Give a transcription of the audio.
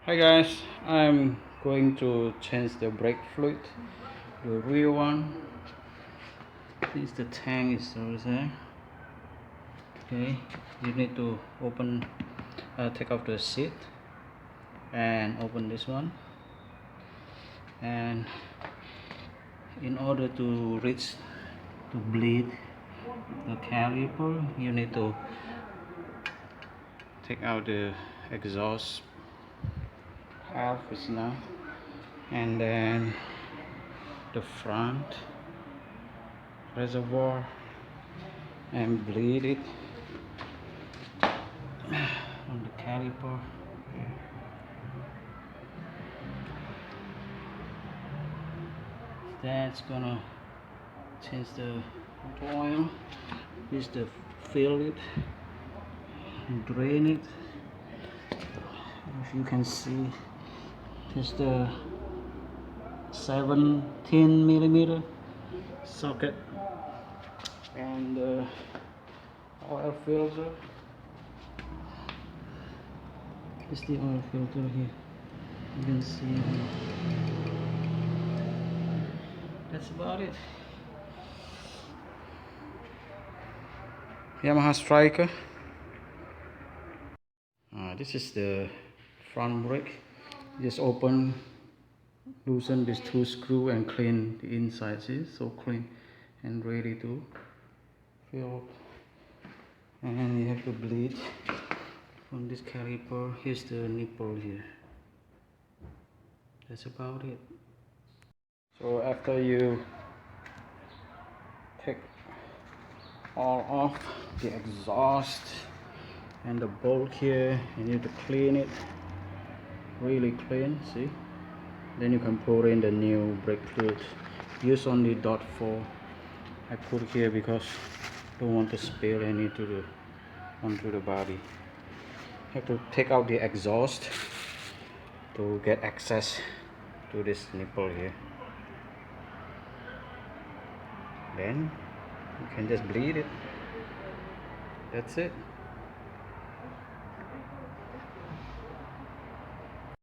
Hi guys, I'm going to change the brake fluid, the rear one. Since the tank is over there, okay, you need to take off the seat and open this one. And in order to bleed the caliper, you need to take out the exhaust half is now, and then the front reservoir and bleed it on the caliper. That's gonna change the oil. Is to fill it, drain it. If you can see, this the 17 millimeter socket and the oil filter. This is the oil filter here. You can see here. That's about it. Yamaha Striker. This is the front brake. Just loosen these two screws and clean the inside. See, so clean and ready to fill. And you have to bleed from this caliper. Here's the nipple here. That's about it. So after you take all off the exhaust and the bolt here, you need to clean it really clean. See, then you can pour in the new brake fluid. Use only .4. I put here because I don't want to spill any onto the body. Have to take out the exhaust to get access to this nipple here. Then you can just bleed it. That's it.